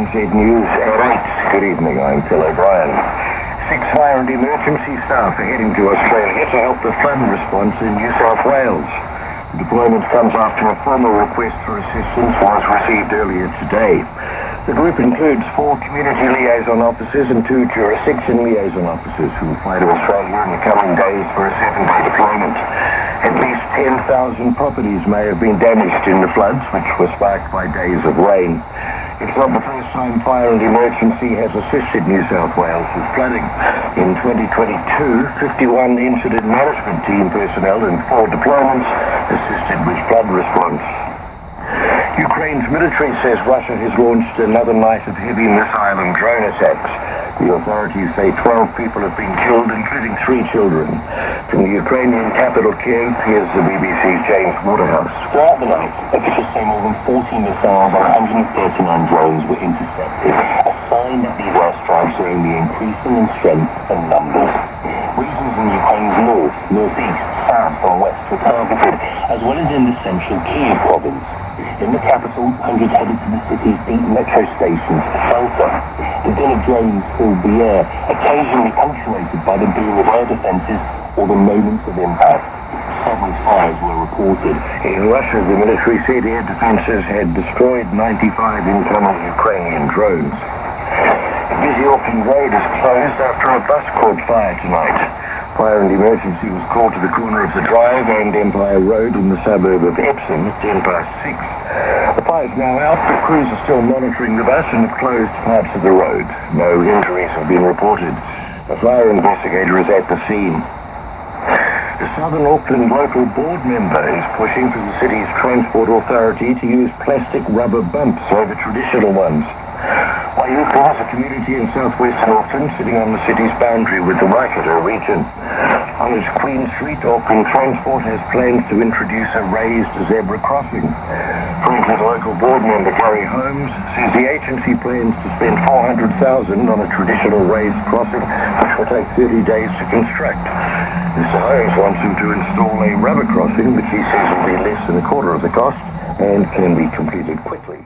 ANZ News at 8. Good evening, I'm Phil O'Brien. 6 fire and emergency staff are heading to Australia to help the flood response in New South Wales. The deployment comes after a formal request for assistance was received earlier today. The group includes 4 community liaison officers and 2 jurisdiction liaison officers who will fly to Australia in the coming days for a 7-day deployment. At least 10,000 properties may have been damaged in the floods, which were sparked by days of rain. It's not the first time fire and emergency has assisted New South Wales with flooding. In 2022, 51 incident management team personnel and 4 deployments assisted with flood response. Ukraine's military says Russia has launched another night of heavy missile and drone attacks. The authorities say 12 people have been killed, including 3 children. From the Ukrainian capital Kiev, here's the BBC's James Waterhouse. Throughout the night, officials say more than 40 missiles and 139 drones were intercepted, a sign that these airstrikes are only increasing in strength and numbers. Regions in Ukraine's north, northeast, south and west were targeted, as well as in the central Kiev province. In the capital, hundreds headed to the city's deep metro stations for shelter. The din of drones filled the air, occasionally punctuated by the boom of air defences or the moments of impact. Several fires were reported. In Russia, the military said air defences had destroyed 95 internal Ukrainian drones. A busy Auckland road is closed after a bus caught fire tonight. Fire and emergency was called to the corner of the Drive and Empire Road in the suburb of Epsom at 6:10. The fire is now out, but crews are still monitoring the bus and have closed parts of the road. No injuries have been reported. A fire investigator is at the scene. The Southern Auckland local board member is pushing for the city's transport authority to use plastic rubber bumps over traditional ones. Waiuku is a community in southwestern Auckland sitting on the city's boundary with the Waikato region. On its Queen Street, Auckland Transport has plans to introduce a raised zebra crossing. Franklin local board member Gary Holmes says the agency plans to spend $400,000 on a traditional raised crossing, which will take 30 days to construct. Mr. Holmes wants him to install a rubber crossing, which he says will be less than a quarter of the cost and can be completed quickly.